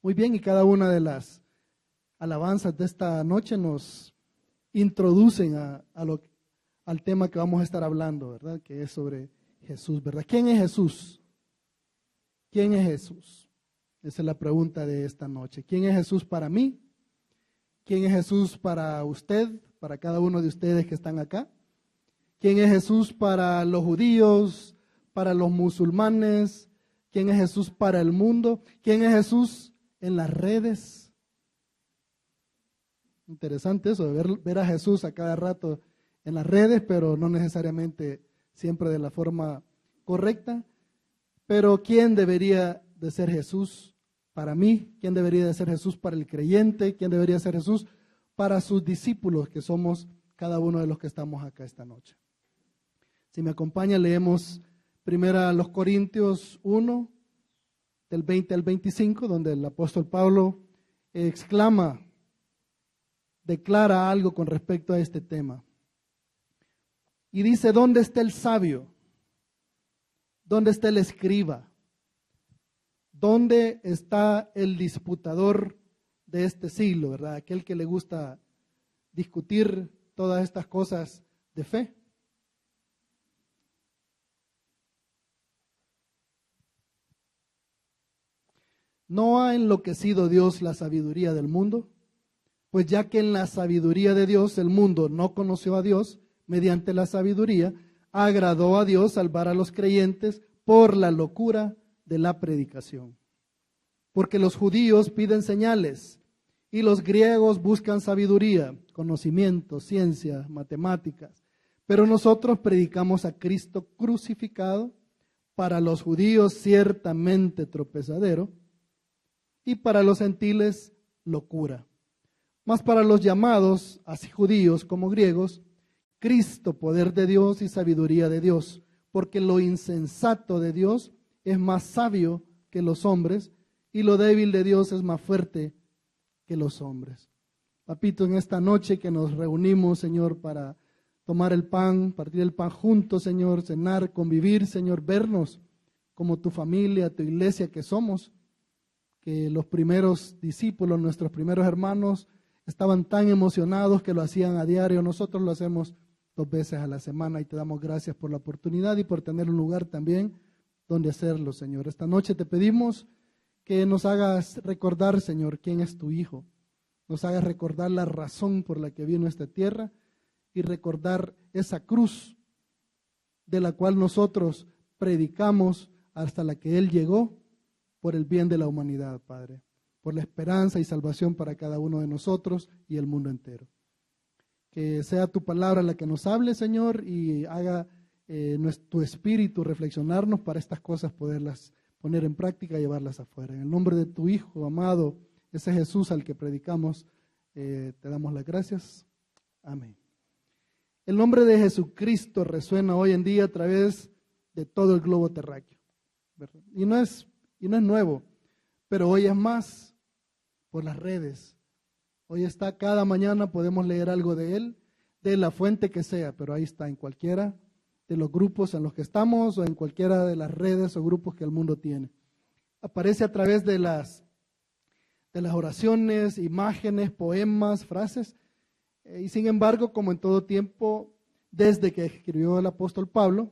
Muy bien, y cada una de las alabanzas de esta noche nos introducen al tema que vamos a estar hablando, ¿verdad? Que es sobre Jesús, ¿verdad? ¿Quién es Jesús? ¿Quién es Jesús? Esa es la pregunta de esta noche. ¿Quién es Jesús para mí? ¿Quién es Jesús para usted, para cada uno de ustedes que están acá? ¿Quién es Jesús para los judíos, para los musulmanes? ¿Quién es Jesús para el mundo? ¿Quién es Jesús en las redes? Interesante eso, de ver a Jesús a cada rato en las redes, pero no necesariamente siempre de la forma correcta. Pero ¿quién debería de ser Jesús para mí? ¿Quién debería de ser Jesús para el creyente? ¿Quién debería ser Jesús para sus discípulos, que somos cada uno de los que estamos acá esta noche? Si me acompaña, leemos primero los Corintios 1, del 20 al 25, donde el apóstol Pablo declara algo con respecto a este tema. Y dice, ¿dónde está el sabio? ¿Dónde está el escriba? ¿Dónde está el disputador de este siglo, verdad? Aquel que le gusta discutir todas estas cosas de fe. ¿No ha enloquecido Dios la sabiduría del mundo? Pues ya que en la sabiduría de Dios el mundo no conoció a Dios, mediante la sabiduría, agradó a Dios salvar a los creyentes por la locura de la predicación. Porque los judíos piden señales y los griegos buscan sabiduría, conocimiento, ciencia, matemáticas. Pero nosotros predicamos a Cristo crucificado, para los judíos ciertamente tropezadero y para los gentiles locura. Mas para los llamados, así judíos como griegos, Cristo, poder de Dios y sabiduría de Dios, porque lo insensato de Dios es más sabio que los hombres, y lo débil de Dios es más fuerte que los hombres. Papito, en esta noche que nos reunimos, Señor, para tomar el pan, partir el pan juntos, Señor, cenar, convivir, Señor, vernos como tu familia, tu iglesia que somos, que los primeros discípulos, nuestros primeros hermanos, estaban tan emocionados que lo hacían a diario. Nosotros lo hacemos 2 veces a la semana y te damos gracias por la oportunidad y por tener un lugar también donde hacerlo, Señor. Esta noche te pedimos que nos hagas recordar, Señor, quién es tu Hijo. Nos hagas recordar la razón por la que vino a esta tierra y recordar esa cruz de la cual nosotros predicamos hasta la que Él llegó por el bien de la humanidad, Padre, por la esperanza y salvación para cada uno de nosotros y el mundo entero. Que sea tu palabra la que nos hable, Señor, y haga tu espíritu reflexionarnos para estas cosas, poderlas poner en práctica y llevarlas afuera. En el nombre de tu Hijo amado, ese Jesús al que predicamos, te damos las gracias. Amén. El nombre de Jesucristo resuena hoy en día a través de todo el globo terráqueo, ¿verdad? Y no es nuevo, pero hoy es más por las redes. Hoy está, cada mañana podemos leer algo de Él, de la fuente que sea, pero ahí está, en cualquiera de los grupos en los que estamos o en cualquiera de las redes o grupos que el mundo tiene. Aparece a través de las oraciones, imágenes, poemas, frases, y sin embargo, como en todo tiempo, desde que escribió el apóstol Pablo,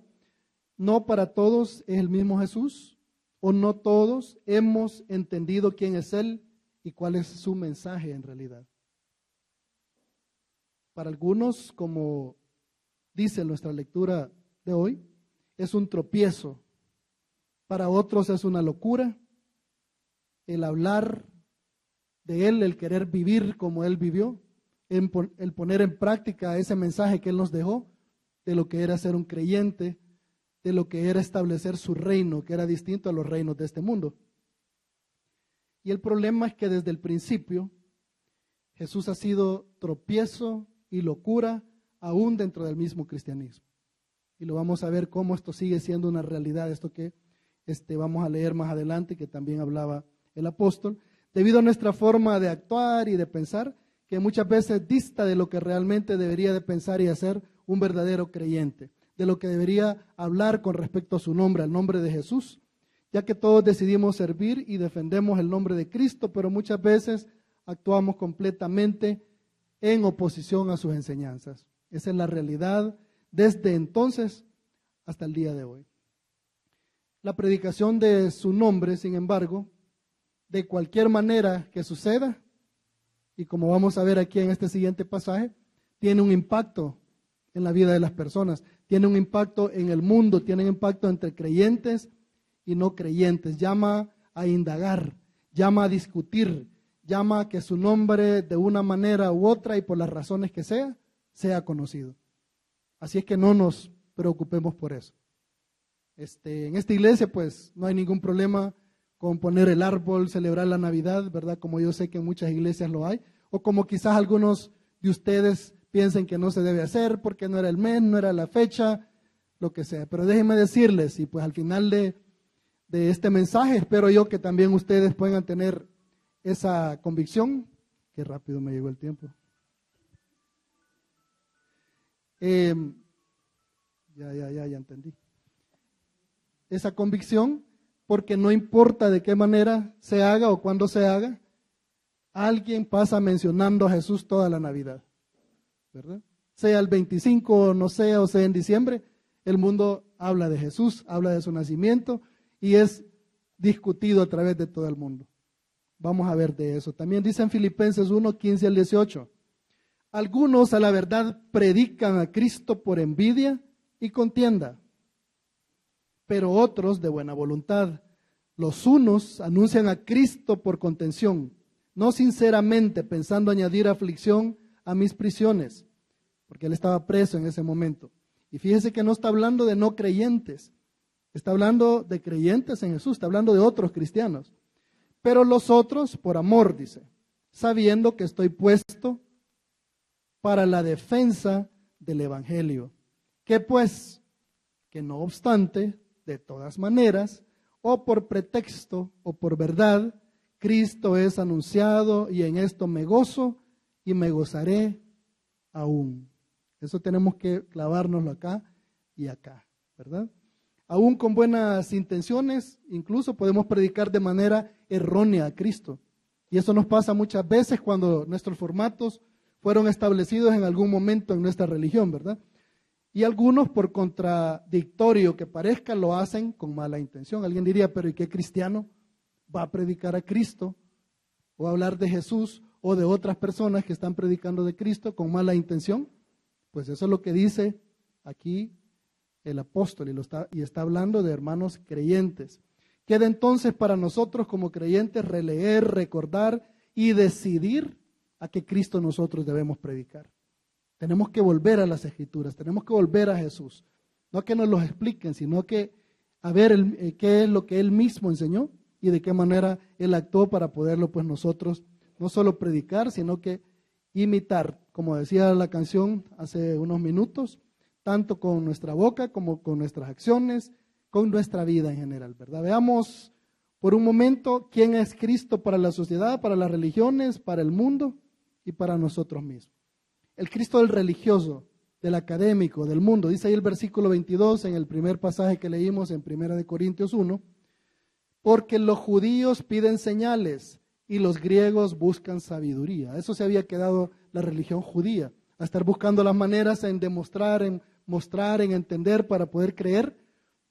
no para todos es el mismo Jesús, o no todos hemos entendido quién es Él y cuál es su mensaje en realidad. Para algunos, como dice nuestra lectura de hoy, es un tropiezo. Para otros es una locura el hablar de Él, el querer vivir como Él vivió, el poner en práctica ese mensaje que Él nos dejó de lo que era ser un creyente, de lo que era establecer su reino, que era distinto a los reinos de este mundo. Y el problema es que desde el principio Jesús ha sido tropiezo y locura aún dentro del mismo cristianismo. Y lo vamos a ver cómo esto sigue siendo una realidad, esto que vamos a leer más adelante, que también hablaba el apóstol, debido a nuestra forma de actuar y de pensar, que muchas veces dista de lo que realmente debería de pensar y hacer un verdadero creyente, de lo que debería hablar con respecto a su nombre, al nombre de Jesús, ya que todos decidimos servir y defendemos el nombre de Cristo, pero muchas veces actuamos completamente en oposición a sus enseñanzas. Esa es la realidad desde entonces hasta el día de hoy. La predicación de su nombre, sin embargo, de cualquier manera que suceda, y como vamos a ver aquí en este siguiente pasaje, tiene un impacto en la vida de las personas, tiene un impacto en el mundo, tiene un impacto entre creyentes y no creyentes. Llama a indagar, llama a discutir, llama a que su nombre de una manera u otra y por las razones que sea conocido. Así es que no nos preocupemos por eso. En esta iglesia pues no hay ningún problema con poner el árbol, celebrar la Navidad, ¿verdad? Como yo sé que en muchas iglesias lo hay, o como quizás algunos de ustedes piensen que no se debe hacer porque no era el mes, no era la fecha, lo que sea. Pero déjenme decirles, y pues al final de este mensaje espero yo que también ustedes puedan tener esa convicción. Qué rápido me llegó el tiempo. Ya entendí. Esa convicción, porque no importa de qué manera se haga o cuándo se haga, alguien pasa mencionando a Jesús toda la Navidad, ¿verdad? Sea el 25 o no sea, o sea en diciembre, el mundo habla de Jesús, habla de su nacimiento y es discutido a través de todo el mundo. Vamos a ver de eso. También dice en Filipenses 1, 15 al 18, algunos a la verdad predican a Cristo por envidia y contienda, pero otros de buena voluntad. Los unos anuncian a Cristo por contención, no sinceramente pensando añadir aflicción a mis prisiones, porque él estaba preso en ese momento. Y fíjese que no está hablando de no creyentes, está hablando de creyentes en Jesús, está hablando de otros cristianos. Pero los otros, por amor, dice, sabiendo que estoy puesto para la defensa del Evangelio. Que pues, que no obstante, de todas maneras, o por pretexto o por verdad, Cristo es anunciado y en esto me gozo y me gozaré aún. Eso tenemos que clavárnoslo acá y acá, ¿verdad? Aún con buenas intenciones, incluso podemos predicar de manera errónea a Cristo. Y eso nos pasa muchas veces cuando nuestros formatos fueron establecidos en algún momento en nuestra religión, ¿verdad? Y algunos, por contradictorio que parezca, lo hacen con mala intención. Alguien diría, pero ¿y qué cristiano va a predicar a Cristo o a hablar de Jesús o de otras personas que están predicando de Cristo con mala intención? Pues eso es lo que dice aquí el apóstol y está hablando de hermanos creyentes. Queda entonces para nosotros como creyentes releer, recordar y decidir a qué Cristo nosotros debemos predicar. Tenemos que volver a las Escrituras, tenemos que volver a Jesús. No que nos los expliquen, sino que a ver qué es lo que Él mismo enseñó y de qué manera Él actuó para poderlo pues nosotros no solo predicar, sino que imitar, como decía la canción hace unos minutos, tanto con nuestra boca como con nuestras acciones, con nuestra vida en general, ¿verdad? Veamos por un momento quién es Cristo para la sociedad, para las religiones, para el mundo y para nosotros mismos. El Cristo del religioso, del académico, del mundo. Dice ahí el versículo 22 en el primer pasaje que leímos en 1 Corintios 1, porque los judíos piden señales y los griegos buscan sabiduría. Eso se había quedado la religión judía, a estar buscando las maneras en demostrar, en mostrar, en entender para poder creer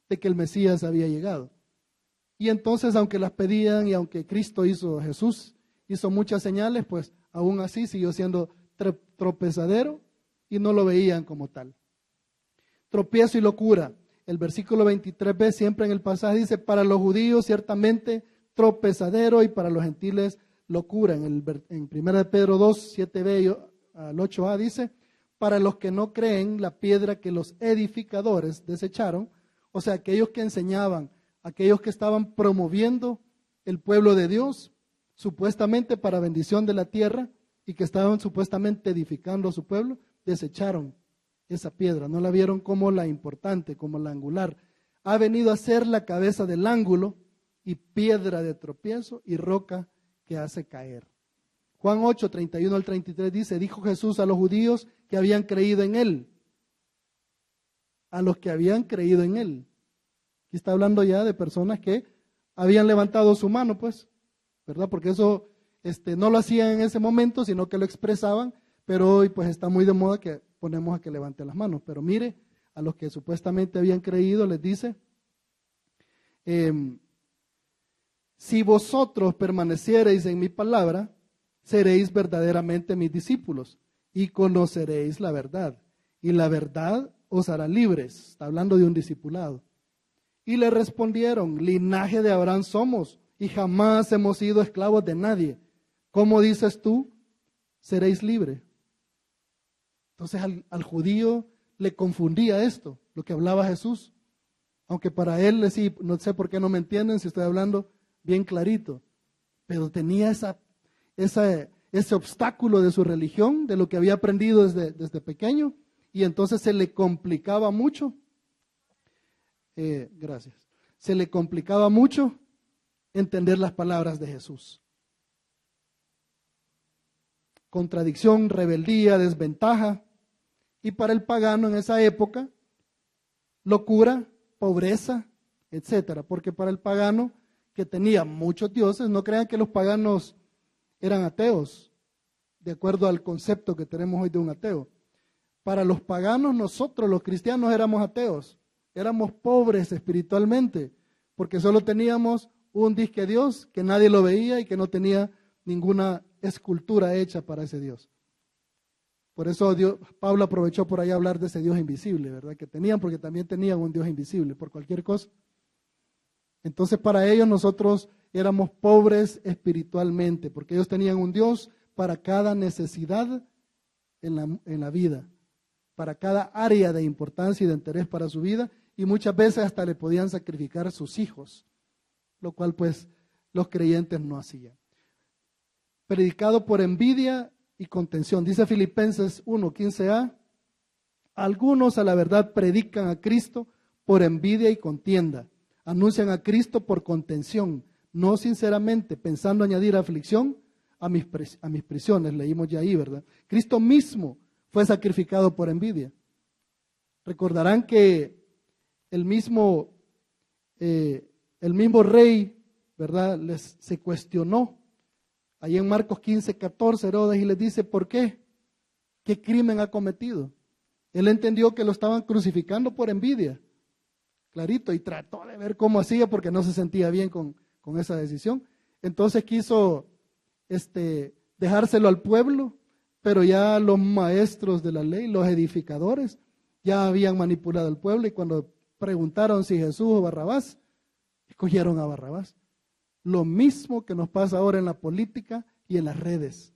de que el Mesías había llegado. Y entonces, aunque las pedían y aunque Jesús hizo muchas señales, pues aún así siguió siendo tropezadero y no lo veían como tal. Tropiezo y locura. El versículo 23b siempre en el pasaje dice, para los judíos ciertamente tropezadero y para los gentiles locura. En 1 Pedro 2, 7b al 8a dice, para los que no creen, la piedra que los edificadores desecharon, o sea, aquellos que enseñaban, aquellos que estaban promoviendo el pueblo de Dios, supuestamente para bendición de la tierra, y que estaban supuestamente edificando a su pueblo, desecharon esa piedra, no la vieron como la importante, como la angular. Ha venido a ser la cabeza del ángulo y piedra de tropiezo y roca que hace caer. Juan 8, 31 al 33 dice, dijo Jesús a los judíos que habían creído en Él, a los que habían creído en Él. Aquí está hablando ya de personas que habían levantado su mano, pues, ¿verdad? Porque eso no lo hacían en ese momento, sino que lo expresaban, pero hoy pues está muy de moda que ponemos a que levante las manos. Pero mire, a los que supuestamente habían creído les dice, si vosotros permaneciereis en mi palabra, seréis verdaderamente mis discípulos y conoceréis la verdad. Y la verdad os hará libres. Está hablando de un discipulado. Y le respondieron, linaje de Abraham somos y jamás hemos sido esclavos de nadie. ¿Cómo dices tú? Seréis libres. Entonces al judío le confundía esto, lo que hablaba Jesús. Aunque para él, sí, no sé por qué no me entienden si estoy hablando bien clarito. Pero tenía ese obstáculo de su religión, de lo que había aprendido desde pequeño. Y entonces se le complicaba mucho. Gracias. Se le complicaba mucho entender las palabras de Jesús. Contradicción, rebeldía, desventaja. Y para el pagano en esa época, locura, pobreza, etcétera. Porque para el pagano que tenía muchos dioses, no crean que los paganos eran ateos, de acuerdo al concepto que tenemos hoy de un ateo. Para los paganos, nosotros los cristianos éramos ateos, éramos pobres espiritualmente, porque solo teníamos un disque Dios que nadie lo veía y que no tenía ninguna escultura hecha para ese Dios. Por eso Pablo aprovechó por ahí a hablar de ese Dios invisible, ¿verdad? Que tenían, porque también tenían un Dios invisible por cualquier cosa. Entonces para ellos nosotros éramos pobres espiritualmente, porque ellos tenían un Dios para cada necesidad en la vida, para cada área de importancia y de interés para su vida, y muchas veces hasta le podían sacrificar a sus hijos, lo cual pues los creyentes no hacían. Predicado por envidia y contención. Dice Filipenses 1:15a, algunos a la verdad predican a Cristo por envidia y contienda, anuncian a Cristo por contención, no sinceramente, pensando añadir aflicción a mis prisiones. Leímos ya ahí, ¿verdad? Cristo mismo fue sacrificado por envidia. Recordarán que el mismo rey, ¿verdad?, se cuestionó ahí en Marcos 15:14, Herodes, y les dice, ¿por qué? ¿Qué crimen ha cometido? Él entendió que lo estaban crucificando por envidia, clarito, y trató de ver cómo hacía porque no se sentía bien con esa decisión. Entonces quiso dejárselo al pueblo, pero ya los maestros de la ley, los edificadores, ya habían manipulado al pueblo, y cuando preguntaron si Jesús o Barrabás, escogieron a Barrabás. Lo mismo que nos pasa ahora en la política y en las redes.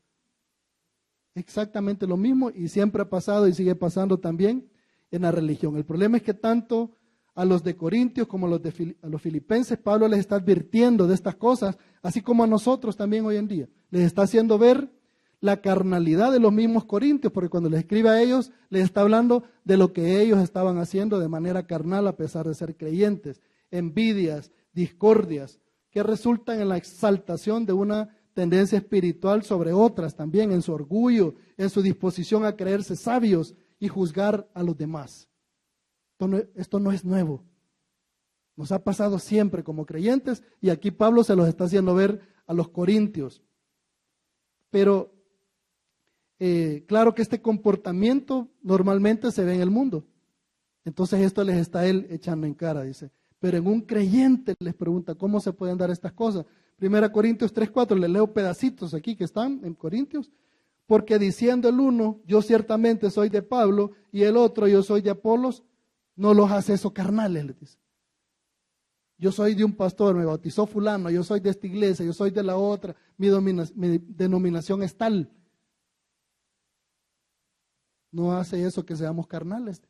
Exactamente lo mismo, y siempre ha pasado y sigue pasando también en la religión. El problema es que tanto a los de Corintios como a los filipenses, Pablo les está advirtiendo de estas cosas, así como a nosotros también hoy en día. Les está haciendo ver la carnalidad de los mismos corintios, porque cuando les escribe a ellos, les está hablando de lo que ellos estaban haciendo de manera carnal a pesar de ser creyentes. Envidias, discordias, que resultan en la exaltación de una tendencia espiritual sobre otras, también en su orgullo, en su disposición a creerse sabios y juzgar a los demás. Esto no es nuevo. Nos ha pasado siempre como creyentes, y aquí Pablo se los está haciendo ver a los corintios. Pero claro que este comportamiento normalmente se ve en el mundo. Entonces esto les está él echando en cara, dice. Pero en un creyente les pregunta, ¿cómo se pueden dar estas cosas? 1 Corintios 3:4, les leo pedacitos aquí que están en Corintios. Porque diciendo el uno, yo ciertamente soy de Pablo, y el otro, yo soy de Apolos, no los hace eso carnales, les dice. Yo soy de un pastor, me bautizó fulano, yo soy de esta iglesia, yo soy de la otra, mi denominación es tal. No hace eso que seamos carnales.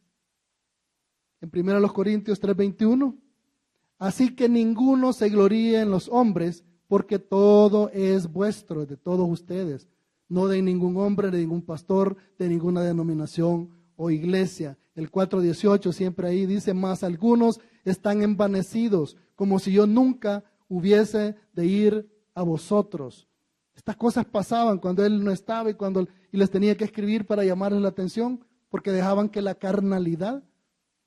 En 1 Corintios 3:21, así que ninguno se gloríe en los hombres, porque todo es vuestro, de todos ustedes, no de ningún hombre, de ningún pastor, de ninguna denominación o iglesia. El 4:18 siempre ahí dice, más algunos están envanecidos, como si yo nunca hubiese de ir a vosotros. Estas cosas pasaban cuando él no estaba y les tenía que escribir para llamarles la atención, porque dejaban que la carnalidad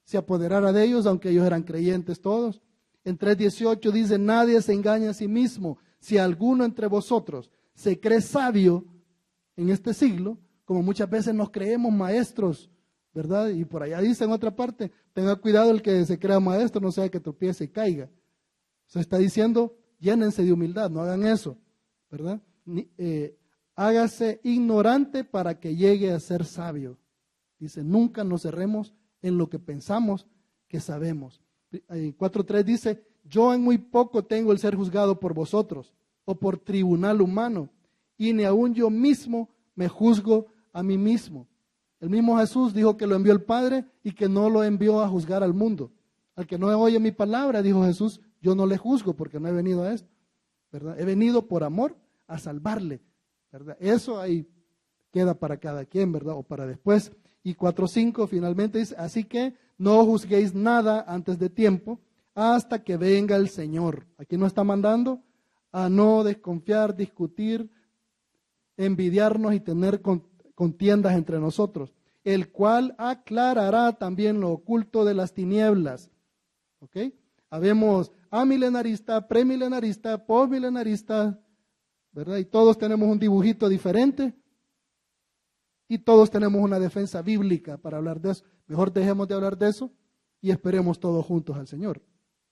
se apoderara de ellos, aunque ellos eran creyentes todos. En 3:18 dice, nadie se engaña a sí mismo. Si alguno entre vosotros se cree sabio en este siglo, como muchas veces nos creemos maestros, ¿verdad? Y por allá dice en otra parte, tenga cuidado el que se crea maestro, no sea que tropiece y caiga. Se está diciendo, llénense de humildad, no hagan eso, ¿verdad? Hágase ignorante para que llegue a ser sabio. Dice, nunca nos cerremos en lo que pensamos que sabemos. 4:3 dice, yo en muy poco tengo el ser juzgado por vosotros, o por tribunal humano, y ni aun yo mismo me juzgo a mí mismo. El mismo Jesús dijo que lo envió el Padre y que no lo envió a juzgar al mundo. Al que no oye mi palabra, dijo Jesús, yo no le juzgo porque no he venido a esto, ¿verdad? He venido por amor a salvarle, ¿verdad? Eso ahí queda para cada quien, ¿verdad? O para después. Y 4:5 finalmente dice, así que no juzguéis nada antes de tiempo hasta que venga el Señor. Aquí nos está mandando a no desconfiar, discutir, envidiarnos y tener contiendas entre nosotros, el cual aclarará también lo oculto de las tinieblas. ¿Ok? Habemos amilenarista, premilenarista, postmilenarista, ¿verdad? Y todos tenemos un dibujito diferente y todos tenemos una defensa bíblica para hablar de eso. Mejor dejemos de hablar de eso y esperemos todos juntos al Señor,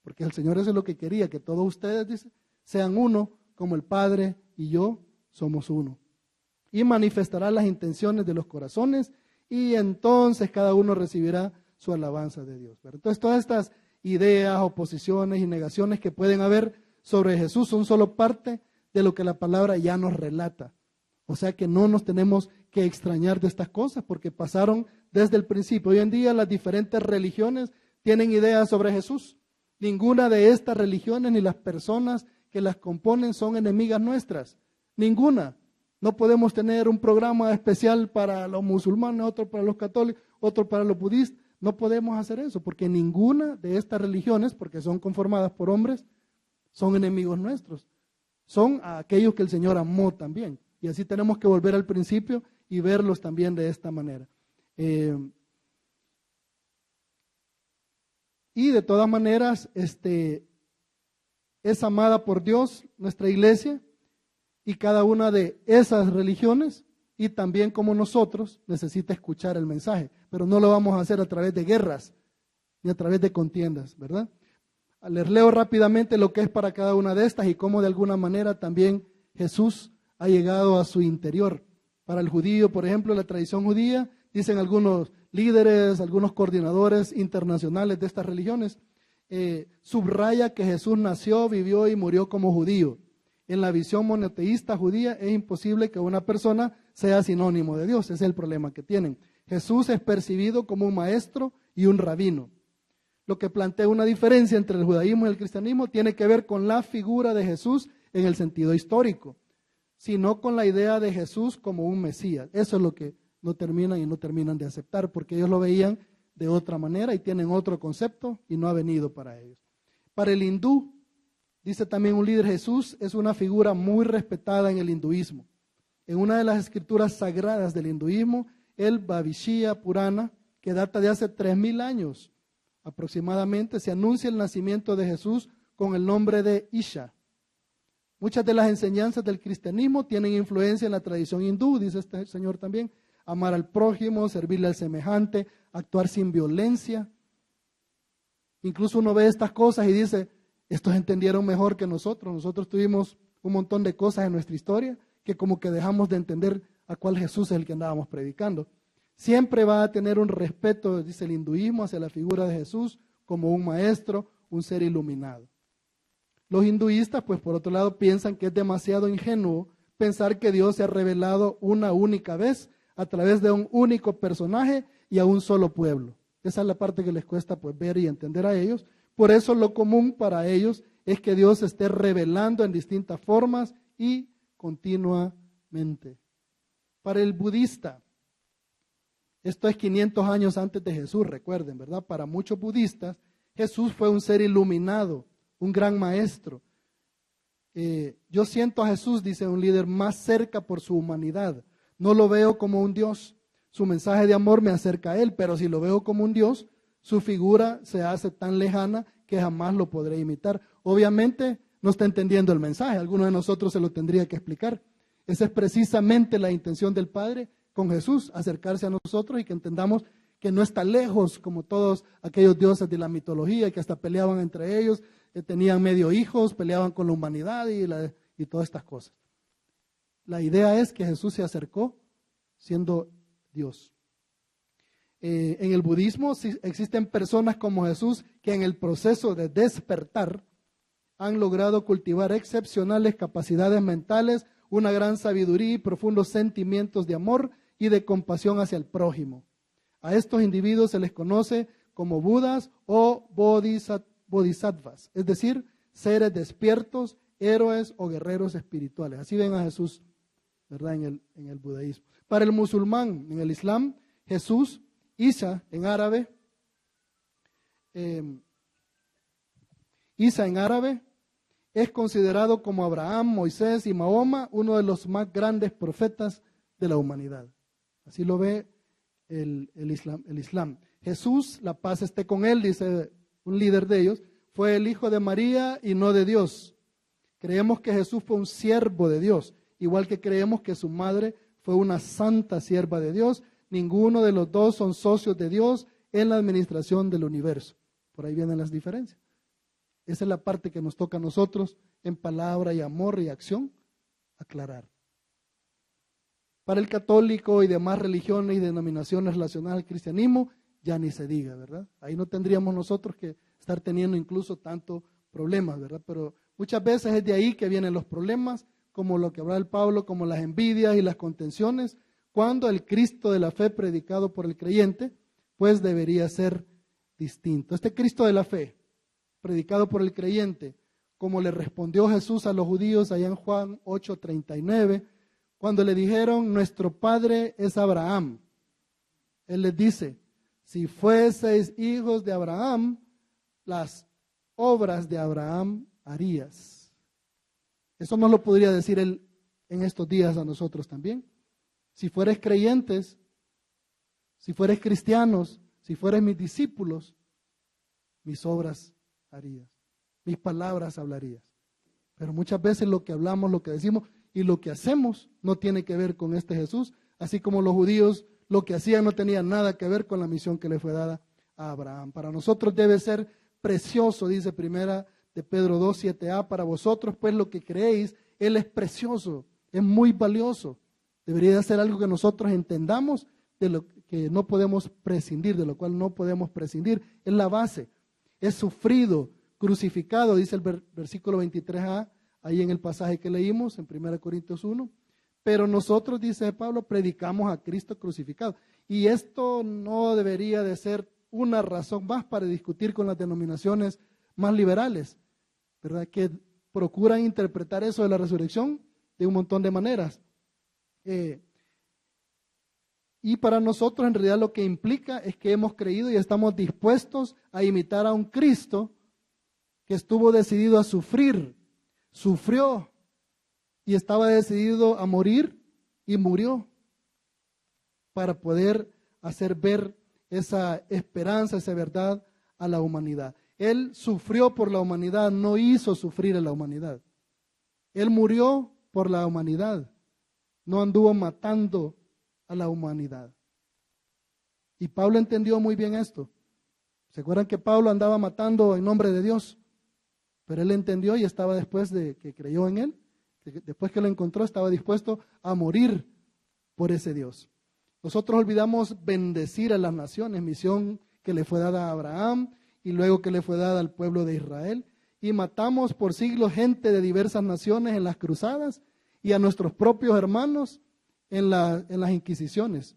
porque el Señor eso es lo que quería, que todos ustedes, dice, sean uno como el Padre y yo somos uno. Y manifestará las intenciones de los corazones y entonces cada uno recibirá su alabanza de Dios, ¿verdad? Entonces todas estas ideas, oposiciones y negaciones que pueden haber sobre Jesús son solo parte de lo que la palabra ya nos relata. O sea que no nos tenemos que extrañar de estas cosas porque pasaron desde el principio. Hoy en día las diferentes religiones tienen ideas sobre Jesús. Ninguna de estas religiones ni las personas que las componen son enemigas nuestras. Ninguna. No podemos tener un programa especial para los musulmanes, otro para los católicos, otro para los budistas. No podemos hacer eso porque ninguna de estas religiones, porque son conformadas por hombres, son enemigos nuestros. Son aquellos que el Señor amó también. Y así tenemos que volver al principio y verlos también de esta manera. Y de todas maneras, es amada por Dios nuestra iglesia y cada una de esas religiones, y también como nosotros necesita escuchar el mensaje, pero no lo vamos a hacer a través de guerras ni a través de contiendas, ¿verdad? Les leo rápidamente lo que es para cada una de estas y cómo de alguna manera también Jesús ha llegado a su interior. Para el judío, por ejemplo, la tradición judía, dicen algunos líderes, algunos coordinadores internacionales de estas religiones, subraya que Jesús nació, vivió y murió como judío. En la visión monoteísta judía es imposible que una persona sea sinónimo de Dios, ese es el problema que tienen. Jesús es percibido como un maestro y un rabino. Lo que plantea una diferencia entre el judaísmo y el cristianismo tiene que ver con la figura de Jesús en el sentido histórico, sino con la idea de Jesús como un Mesías. Eso es lo que no terminan de aceptar, porque ellos lo veían de otra manera y tienen otro concepto y no ha venido para ellos. Para el hindú, dice también un líder, Jesús es una figura muy respetada en el hinduismo. En una de las escrituras sagradas del hinduismo, el Bhavishya Purana, que data de hace 3000 años aproximadamente, se anuncia el nacimiento de Jesús con el nombre de Isha. Muchas de las enseñanzas del cristianismo tienen influencia en la tradición hindú, dice este señor también, amar al prójimo, servirle al semejante, actuar sin violencia. Incluso uno ve estas cosas y dice, estos entendieron mejor que nosotros. Nosotros tuvimos un montón de cosas en nuestra historia que como que dejamos de entender a cuál Jesús es el que andábamos predicando. Siempre va a tener un respeto, dice el hinduismo, hacia la figura de Jesús como un maestro, un ser iluminado. Los hinduistas, pues por otro lado, piensan que es demasiado ingenuo pensar que Dios se ha revelado una única vez a través de un único personaje y a un solo pueblo. Esa es la parte que les cuesta pues ver y entender a ellos. Por eso lo común para ellos es que Dios se esté revelando en distintas formas y continuamente. Para el budista, esto es 500 años antes de Jesús, recuerden, ¿verdad? Para muchos budistas, Jesús fue un ser iluminado, un gran maestro. Yo siento a Jesús, dice un líder, más cerca por su humanidad. No lo veo como un Dios. Su mensaje de amor me acerca a Él, pero si lo veo como un Dios, su figura se hace tan lejana que jamás lo podré imitar. Obviamente no está entendiendo el mensaje, alguno de nosotros se lo tendría que explicar. Esa es precisamente la intención del Padre con Jesús, acercarse a nosotros y que entendamos que no está lejos como todos aquellos dioses de la mitología que hasta peleaban entre ellos, tenían medio hijos, peleaban con la humanidad y todas estas cosas. La idea es que Jesús se acercó siendo Dios. En el budismo sí existen personas como Jesús que en el proceso de despertar han logrado cultivar excepcionales capacidades mentales, una gran sabiduría y profundos sentimientos de amor y de compasión hacia el prójimo. A estos individuos se les conoce como Budas o Bodhisattvas, es decir, seres despiertos, héroes o guerreros espirituales. Así ven a Jesús, ¿verdad? En el budaísmo. Para el musulmán, en el Islam, Jesús, Isa en árabe, Isa en árabe, es considerado como Abraham, Moisés y Mahoma, uno de los más grandes profetas de la humanidad. Así lo ve el Islam. Jesús, la paz esté con él, dice un líder de ellos, fue el hijo de María y no de Dios. Creemos que Jesús fue un siervo de Dios, igual que creemos que su madre fue una santa sierva de Dios. Ninguno de los dos son socios de Dios en la administración del universo. Por ahí vienen las diferencias. Esa es la parte que nos toca a nosotros en palabra y amor y acción aclarar. Para el católico y demás religiones y denominaciones relacionadas al cristianismo, ya ni se diga, ¿verdad? Ahí no tendríamos nosotros que estar teniendo incluso tanto problemas, ¿verdad? Pero muchas veces es de ahí que vienen los problemas, como lo que habla el Pablo, como las envidias y las contenciones, cuando el Cristo de la fe predicado por el creyente, pues debería ser distinto. Este Cristo de la fe, predicado por el creyente, como le respondió Jesús a los judíos allá en Juan 8:39, cuando le dijeron, nuestro padre es Abraham. Él les dice, si fueseis hijos de Abraham, las obras de Abraham harías. Eso nos lo podría decir él en estos días a nosotros también. Si fueres creyentes, si fueres cristianos, si fueres mis discípulos, mis obras harías, mis palabras hablarías. Pero muchas veces lo que hablamos, lo que decimos y lo que hacemos no tiene que ver con este Jesús, así como los judíos lo que hacían no tenía nada que ver con la misión que le fue dada a Abraham. Para nosotros debe ser precioso, dice primera de Pedro 2:7a, para vosotros pues lo que creéis, Él es precioso, es muy valioso. Debería de ser algo que nosotros entendamos, de lo que no podemos prescindir, de lo cual no podemos prescindir, es la base. Es sufrido, crucificado, dice el versículo 23a, ahí en el pasaje que leímos en 1 Corintios 1. Pero nosotros, dice Pablo, predicamos a Cristo crucificado. Y esto no debería de ser una razón más para discutir con las denominaciones más liberales, ¿verdad? Que procuran interpretar eso de la resurrección de un montón de maneras. Y para nosotros en realidad lo que implica es que hemos creído y estamos dispuestos a imitar a un Cristo que estuvo decidido a sufrir, sufrió y estaba decidido a morir y murió para poder hacer ver esa esperanza, esa verdad a la humanidad. Él sufrió por la humanidad, no hizo sufrir a la humanidad. Él murió por la humanidad, no anduvo matando a la humanidad. Y Pablo entendió muy bien esto. ¿Se acuerdan que Pablo andaba matando en nombre de Dios? Pero él entendió y estaba, después de que creyó en él, después que lo encontró, estaba dispuesto a morir por ese Dios. Nosotros olvidamos bendecir a las naciones, misión que le fue dada a Abraham y luego que le fue dada al pueblo de Israel, y matamos por siglos gente de diversas naciones en las cruzadas y a nuestros propios hermanos en las inquisiciones.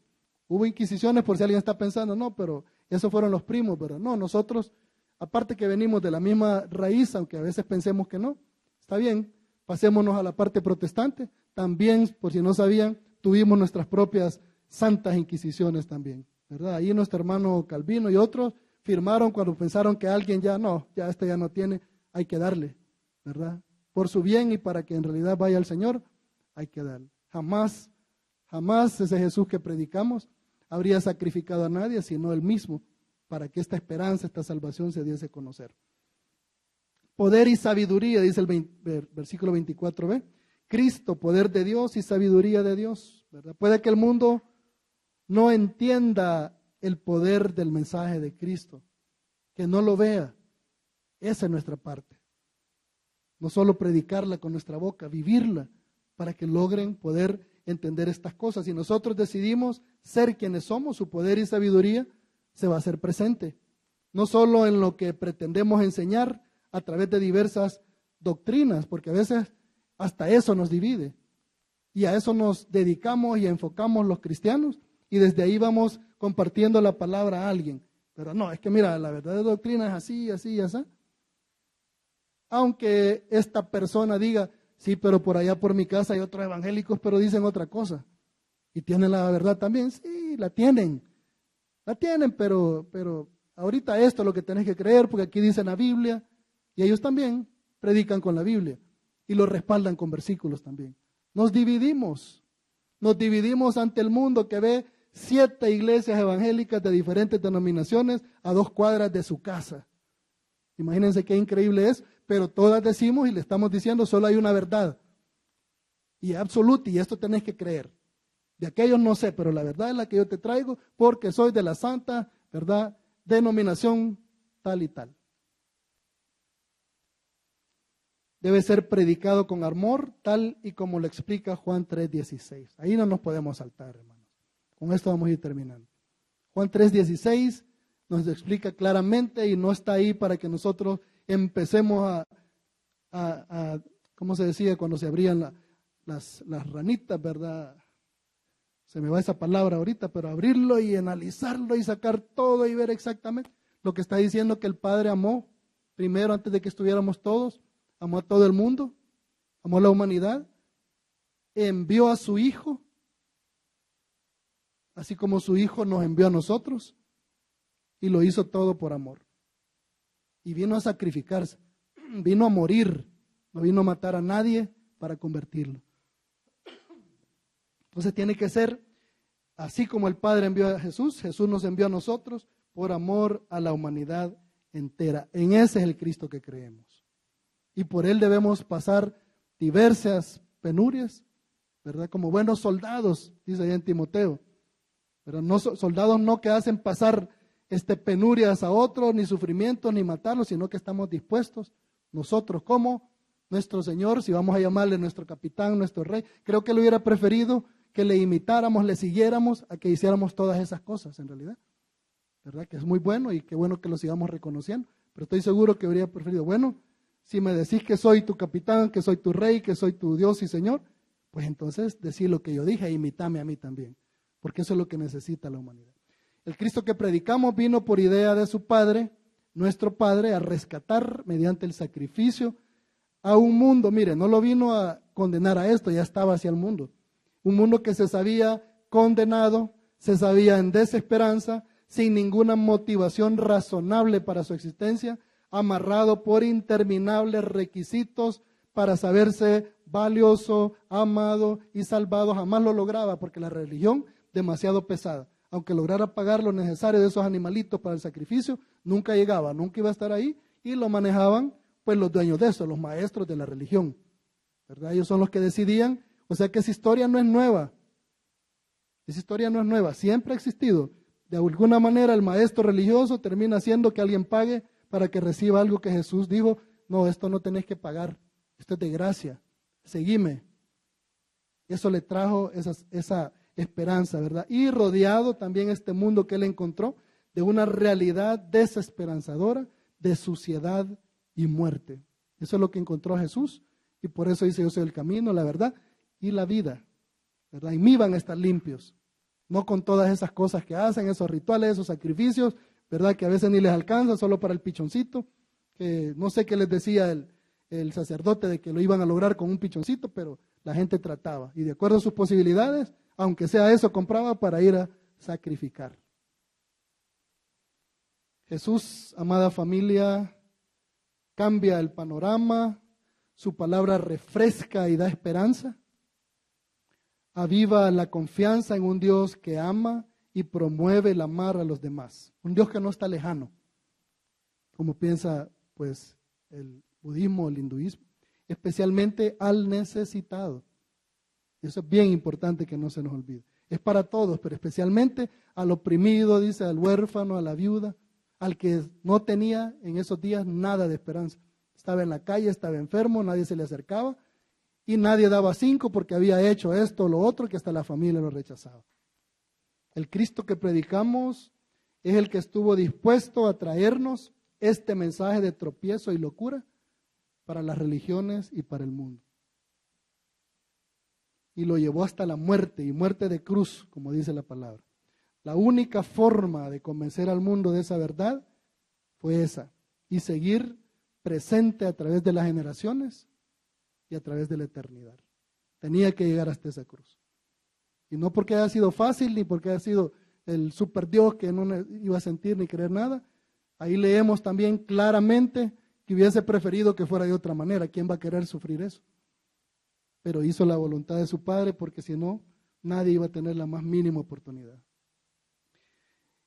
Hubo inquisiciones, por si alguien está pensando, no, pero esos fueron los primos, pero no, nosotros, aparte que venimos de la misma raíz, aunque a veces pensemos que no, está bien, pasémonos a la parte protestante, también, por si no sabían, tuvimos nuestras propias santas inquisiciones también, ¿verdad? Ahí nuestro hermano Calvino y otros firmaron cuando pensaron que alguien ya no tiene, hay que darle, ¿verdad? Por su bien y para que en realidad vaya al Señor, hay que darle. Jamás ese Jesús que predicamos habría sacrificado a nadie, sino Él mismo, para que esta esperanza, esta salvación se diese a conocer. poder y sabiduría, dice el versículo 24b. Cristo, poder de Dios y sabiduría de Dios, ¿verdad? Puede que el mundo no entienda el poder del mensaje de Cristo, que no lo vea. Esa es nuestra parte. No solo predicarla con nuestra boca, vivirla para que logren poder entender estas cosas. Si nosotros decidimos ser quienes somos, su poder y sabiduría se va a hacer presente. No solo en lo que pretendemos enseñar a través de diversas doctrinas, porque a veces hasta eso nos divide. Y a eso nos dedicamos y enfocamos los cristianos, y desde ahí vamos compartiendo la palabra a alguien. Pero no, es que mira, la verdadera doctrina es así, así y así. Aunque esta persona diga, sí, pero por allá por mi casa hay otros evangélicos, pero dicen otra cosa. ¿Y tienen la verdad también? Sí, la tienen, pero ahorita esto es lo que tenés que creer, porque aquí dice la Biblia, y ellos también predican con la Biblia, y lo respaldan con versículos también. Nos dividimos ante el mundo que ve 7 iglesias evangélicas de diferentes denominaciones a 2 cuadras de su casa. Imagínense qué increíble es, pero todas decimos y le estamos diciendo solo hay una verdad. Y absoluta, y esto tenés que creer. De aquellos no sé, pero la verdad es la que yo te traigo porque soy de la santa, ¿verdad?, denominación tal y tal. Debe ser predicado con amor, tal y como lo explica Juan 3:16. Ahí no nos podemos saltar, hermanos. Con esto vamos a ir terminando. Juan 3:16 nos explica claramente y no está ahí para que nosotros empecemos a ¿cómo se decía? Cuando se abrían las ranitas, ¿verdad? Se me va esa palabra ahorita, pero abrirlo y analizarlo y sacar todo y ver exactamente lo que está diciendo que el Padre amó primero antes de que estuviéramos todos, amó a todo el mundo, amó a la humanidad, envió a su Hijo, así como su Hijo nos envió a nosotros, y lo hizo todo por amor. Y vino a sacrificarse, vino a morir, no vino a matar a nadie para convertirlo. Entonces tiene que ser así como el Padre envió a Jesús, Jesús nos envió a nosotros por amor a la humanidad entera. En ese es el Cristo que creemos. Y por Él debemos pasar diversas penurias, ¿verdad? Como buenos soldados, dice ahí en Timoteo. Pero no soldados no que hacen pasar penurias a otros, ni sufrimientos, ni matarlos, sino que estamos dispuestos, nosotros como nuestro Señor, si vamos a llamarle nuestro capitán, nuestro rey, creo que él hubiera preferido que le imitáramos, le siguiéramos, a que hiciéramos todas esas cosas en realidad, ¿verdad? Que es muy bueno y qué bueno que lo sigamos reconociendo, pero estoy seguro que habría preferido, bueno, si me decís que soy tu capitán, que soy tu rey, que soy tu Dios y Señor, pues entonces decí lo que yo dije e imítame a mí también, porque eso es lo que necesita la humanidad. El Cristo que predicamos vino por idea de su Padre, nuestro Padre, a rescatar mediante el sacrificio a un mundo. Mire, no lo vino a condenar a esto, ya estaba hacia el mundo. Un mundo que se sabía condenado, se sabía en desesperanza, sin ninguna motivación razonable para su existencia, amarrado por interminables requisitos para saberse valioso, amado y salvado. Jamás lo lograba porque la religión demasiado pesada. Aunque lograra pagar lo necesario de esos animalitos para el sacrificio, nunca llegaba, nunca iba a estar ahí, y lo manejaban pues los dueños de eso, los maestros de la religión, ¿verdad? Ellos son los que decidían, o sea que esa historia no es nueva, siempre ha existido. De alguna manera el maestro religioso termina haciendo que alguien pague para que reciba algo que Jesús dijo, no, esto no tenés que pagar, esto es de gracia, seguime. Eso le trajo esa esperanza, ¿verdad? Y rodeado también este mundo que él encontró de una realidad desesperanzadora de suciedad y muerte. Eso es lo que encontró Jesús y por eso dice: yo soy el camino, la verdad y la vida, ¿verdad? Y mí van a estar limpios, no con todas esas cosas que hacen, esos rituales, esos sacrificios, ¿verdad? Que a veces ni les alcanza, solo para el pichoncito, que no sé qué les decía el sacerdote de que lo iban a lograr con un pichoncito, pero la gente trataba y de acuerdo a sus posibilidades, aunque sea eso, compraba para ir a sacrificar. Jesús, amada familia, cambia el panorama, su palabra refresca y da esperanza, aviva la confianza en un Dios que ama y promueve el amar a los demás, un Dios que no está lejano, como piensa pues budismo o el hinduismo, especialmente al necesitado. Y eso es bien importante que no se nos olvide. Es para todos, pero especialmente al oprimido, dice, al huérfano, a la viuda, al que no tenía en esos días nada de esperanza. Estaba en la calle, estaba enfermo, nadie se le acercaba y nadie daba 5 porque había hecho esto o lo otro, que hasta la familia lo rechazaba. El Cristo que predicamos es el que estuvo dispuesto a traernos este mensaje de tropiezo y locura para las religiones y para el mundo. Y lo llevó hasta la muerte, y muerte de cruz, como dice la palabra. La única forma de convencer al mundo de esa verdad fue esa, y seguir presente a través de las generaciones y a través de la eternidad. Tenía que llegar hasta esa cruz. Y no porque haya sido fácil, ni porque haya sido el super Dios que no iba a sentir ni creer nada. Ahí leemos también claramente que hubiese preferido que fuera de otra manera. ¿Quién va a querer sufrir eso? Pero hizo la voluntad de su Padre, porque si no, nadie iba a tener la más mínima oportunidad.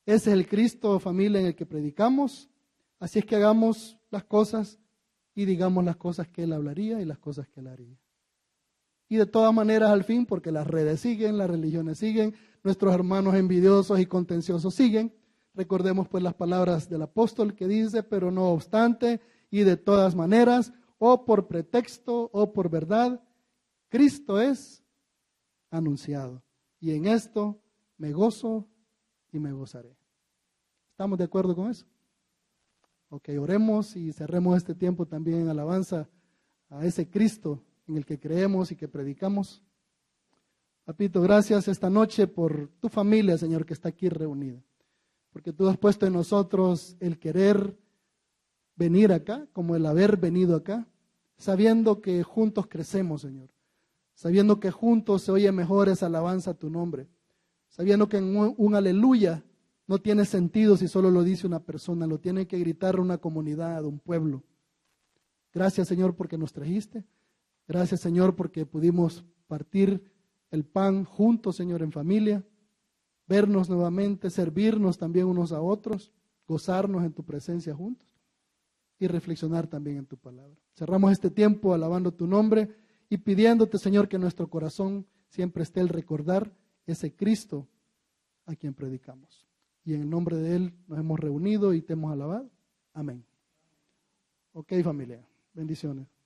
Ese es el Cristo, familia, en el que predicamos. Así es que hagamos las cosas y digamos las cosas que Él hablaría y las cosas que Él haría. Y de todas maneras, al fin, porque las redes siguen, las religiones siguen, nuestros hermanos envidiosos y contenciosos siguen, recordemos pues las palabras del apóstol que dice: pero no obstante, y de todas maneras, o por pretexto o por verdad, Cristo es anunciado. Y en esto me gozo y me gozaré. ¿Estamos de acuerdo con eso? Ok, oremos y cerremos este tiempo también en alabanza a ese Cristo en el que creemos y que predicamos. Papito, gracias esta noche por tu familia, Señor, que está aquí reunida. Porque tú has puesto en nosotros el querer venir acá, como el haber venido acá, sabiendo que juntos crecemos, Señor. Sabiendo que juntos se oye mejor esa alabanza a tu nombre. Sabiendo que un aleluya no tiene sentido si solo lo dice una persona, lo tiene que gritar una comunidad, un pueblo. Gracias, Señor, porque nos trajiste. Gracias, Señor, porque pudimos partir el pan juntos, Señor, en familia, vernos nuevamente, servirnos también unos a otros, gozarnos en tu presencia juntos y reflexionar también en tu palabra. Cerramos este tiempo alabando tu nombre y pidiéndote, Señor, que en nuestro corazón siempre esté el recordar ese Cristo a quien predicamos. Y en el nombre de Él nos hemos reunido y te hemos alabado. Amén. Ok, familia. Bendiciones.